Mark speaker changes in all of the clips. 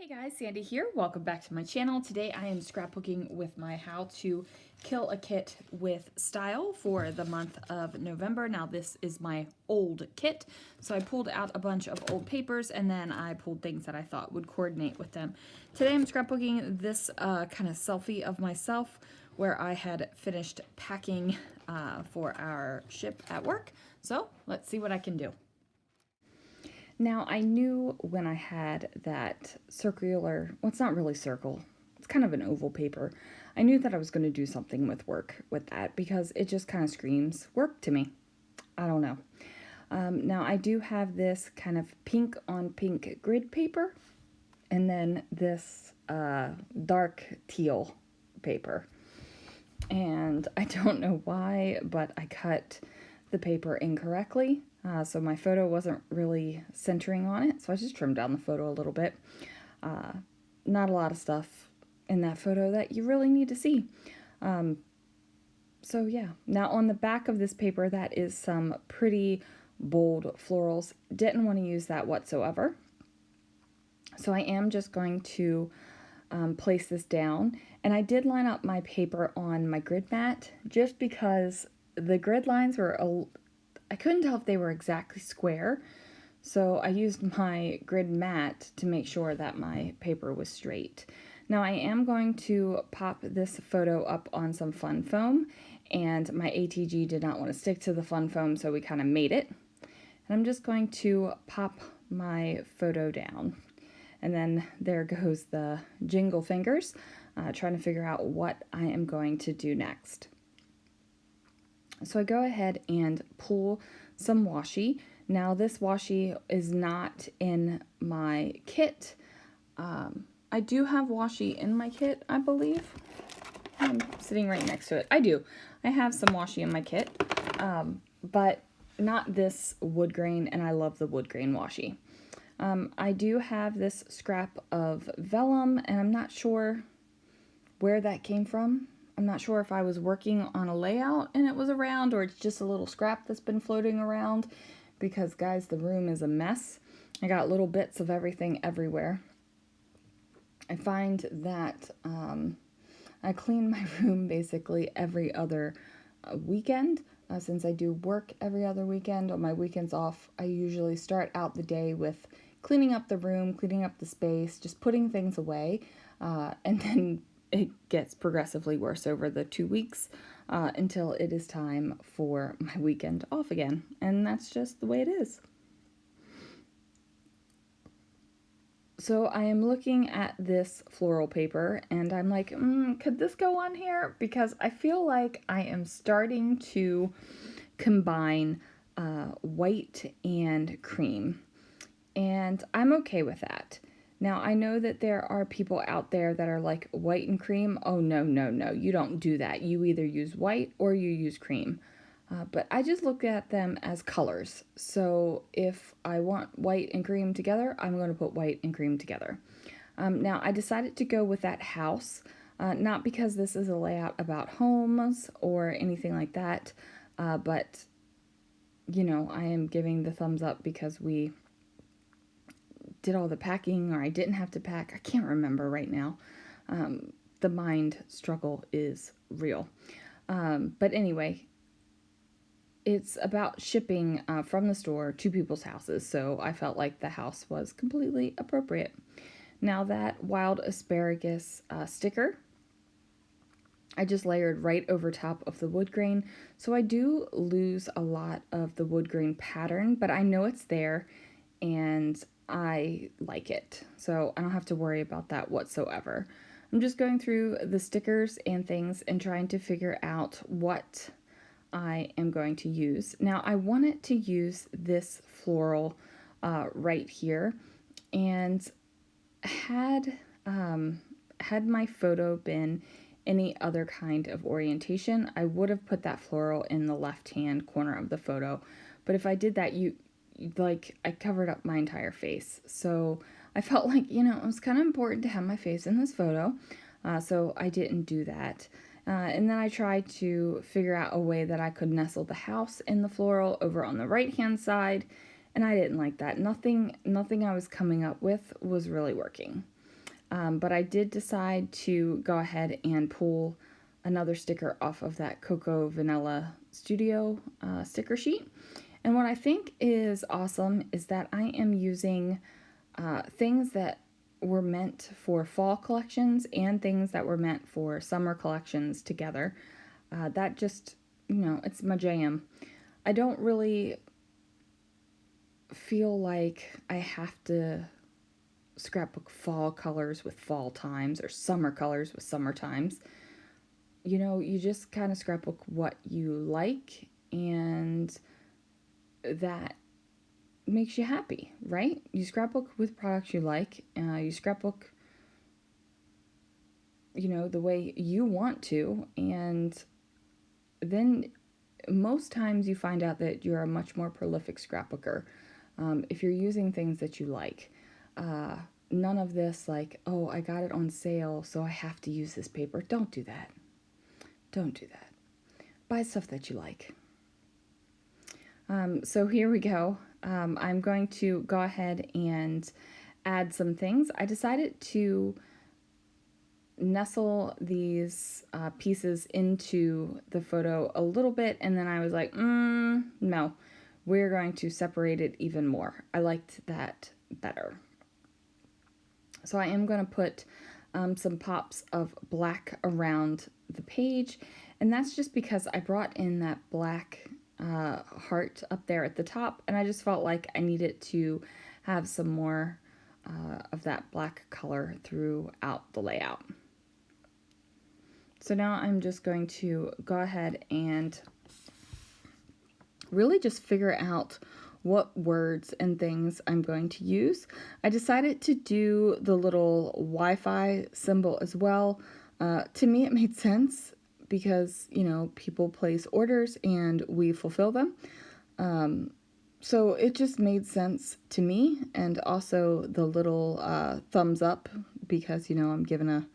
Speaker 1: Hey guys, Sandy here. Welcome back to my channel. Today I am scrapbooking with my How to Kill a Kit with Style for the month of November. Now this is my old kit, so I pulled out a bunch of old papers and then I pulled things that I thought would coordinate with them. Today I'm scrapbooking this kind of selfie of myself where I had finished packing for our ship at work. So let's see what I can do. Now, I knew when I had that circular, well, it's not really circle, it's kind of an oval paper. I knew that I was going to do something with work with that because it just kind of screams work to me. I don't know. Now, I do have this kind of pink on pink grid paper and then this dark teal paper. And I don't know why, but I cut the paper incorrectly. So my photo wasn't really centering on it, so I just trimmed down the photo a little bit. Not a lot of stuff in that photo that you really need to see. So yeah, now on the back of this paper, that is some pretty bold florals. Didn't want to use that whatsoever. So I am just going to place this down. And I did line up my paper on my grid mat just because the grid lines were I couldn't tell if they were exactly square, so I used my grid mat to make sure that my paper was straight. Now I am going to pop this photo up on some fun foam, and my ATG did not want to stick to the fun foam, so we kind of made it. And I'm just going to pop my photo down. And then there goes the jingle fingers, trying to figure out what I am going to do next. So I go ahead and pull some washi. Now this washi is not in my kit. I do have washi in my kit, I believe. I'm sitting right next to it. I do. I have some washi in my kit, but not this wood grain, and I love the wood grain washi. I do have this scrap of vellum, and I'm not sure where that came from. I'm not sure if I was working on a layout and it was around, or it's just a little scrap that's been floating around, because guys, the room is a mess. I got little bits of everything everywhere. I find that I clean my room basically every other weekend. Since I do work every other weekend, on my weekends off, I usually start out the day with cleaning up the room, cleaning up the space, just putting things away, and then it gets progressively worse over the 2 weeks until it is time for my weekend off again. And that's just the way it is. So I am looking at this floral paper and I'm like, could this go on here? Because I feel like I am starting to combine white and cream. And I'm okay with that. Now, I know that there are people out there that are like, white and cream? Oh, no, no, no, you don't do that. You either use white or you use cream. But I just look at them as colors. So if I want white and cream together, I'm going to put white and cream together. Now, I decided to go with that house, not because this is a layout about homes or anything like that, but, you know, I am giving the thumbs up because we did all the packing, or I didn't have to pack. I can't remember right now. The mind struggle is real. But anyway, it's about shipping from the store to people's houses, so I felt like the house was completely appropriate. Now that wild asparagus sticker, I just layered right over top of the wood grain, so I do lose a lot of the wood grain pattern, but I know it's there, and I like it, so I don't have to worry about that whatsoever. I'm just going through the stickers and things and trying to figure out what I am going to use. Now, I wanted to use this floral right here, and had my photo been any other kind of orientation, I would have put that floral in the left-hand corner of the photo. But if I did that, I covered up my entire face. So I felt like, it was kind of important to have my face in this photo. So I didn't do that. And then I tried to figure out a way that I could nestle the house in the floral over on the right-hand side. And I didn't like that. Nothing I was coming up with was really working. But I did decide to go ahead and pull another sticker off of that Cocoa Vanilla Studio sticker sheet. And what I think is awesome is that I am using things that were meant for fall collections and things that were meant for summer collections together. That just, it's my jam. I don't really feel like I have to scrapbook fall colors with fall times or summer colors with summer times. You just kind of scrapbook what you like, and that makes you happy, right? You scrapbook with products you like. You scrapbook, the way you want to, and then most times you find out that you're a much more prolific scrapbooker if you're using things that you like. None of this like, oh, I got it on sale, so I have to use this paper. Don't do that. Don't do that. Buy stuff that you like. So here we go. I'm going to go ahead and add some things. I decided to nestle these pieces into the photo a little bit, and then I was like, no, we're going to separate it even more. I liked that better. So I am going to put some pops of black around the page, and that's just because I brought in that black heart up there at the top, and I just felt like I needed to have some more of that black color throughout the layout. So now I'm just going to go ahead and really just figure out what words and things I'm going to use. I decided to do the little Wi-Fi symbol as well. To me, it made sense because, people place orders and we fulfill them. So it just made sense to me, and also the little thumbs up because, I'm giving a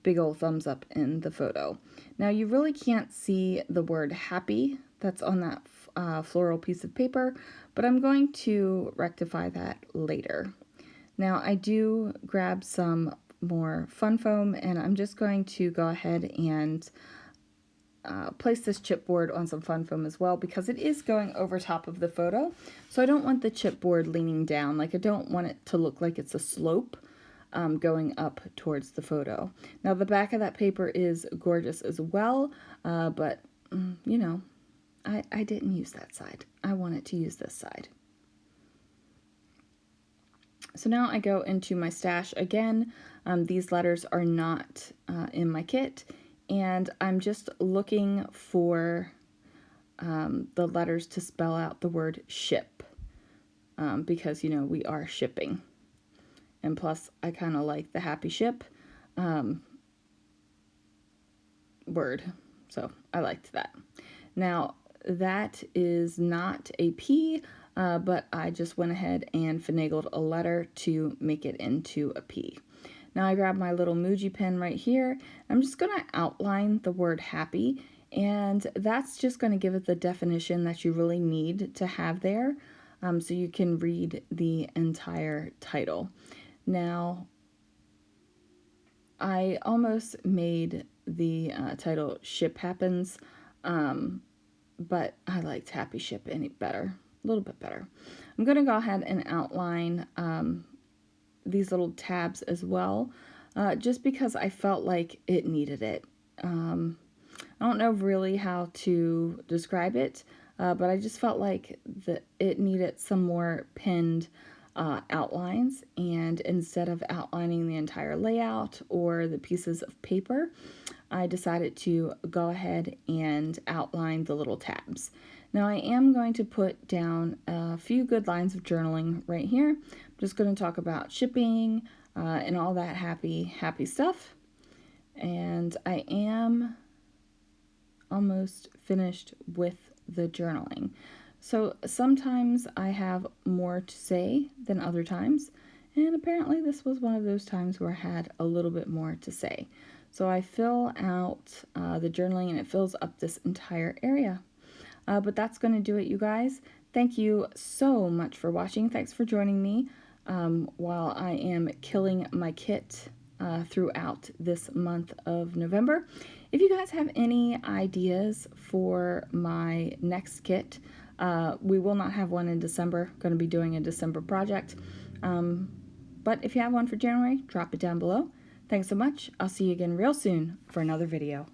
Speaker 1: big old thumbs up in the photo. Now you really can't see the word happy that's on that floral piece of paper, but I'm going to rectify that later. Now I do grab some more fun foam, and I'm just going to go ahead and place this chipboard on some fun foam as well, because it is going over top of the photo. So I don't want the chipboard leaning down. Like, I don't want it to look like it's a slope going up towards the photo. Now the back of that paper is gorgeous as well, but I didn't use that side. I wanted to use this side. So now I go into my stash again. These letters are not in my kit, and I'm just looking for the letters to spell out the word ship, because we are shipping. And plus, I kind of like the happy ship word, so I liked that. Now, that is not a P, but I just went ahead and finagled a letter to make it into a P. Now I grab my little Muji pen right here. I'm just going to outline the word happy, and that's just going to give it the definition that you really need to have there, so you can read the entire title. Now, I almost made the title Ship Happens, but I liked Happy Ship any better, a little bit better. I'm going to go ahead and outline these little tabs as well, just because I felt like it needed it. I don't know really how to describe it, but I just felt like it needed some more pinned outlines, and instead of outlining the entire layout or the pieces of paper, I decided to go ahead and outline the little tabs. Now I am going to put down a few good lines of journaling right here. I'm just going to talk about shipping and all that happy stuff. And I am almost finished with the journaling. So sometimes I have more to say than other times, and apparently this was one of those times where I had a little bit more to say. So I fill out the journaling, and it fills up this entire area. But that's going to do it, you guys. Thank you so much for watching. Thanks for joining me while I am killing my kit throughout this month of November. If you guys have any ideas for my next kit, we will not have one in December. Going to be doing a December project. But if you have one for January, drop it down below. Thanks so much. I'll see you again real soon for another video.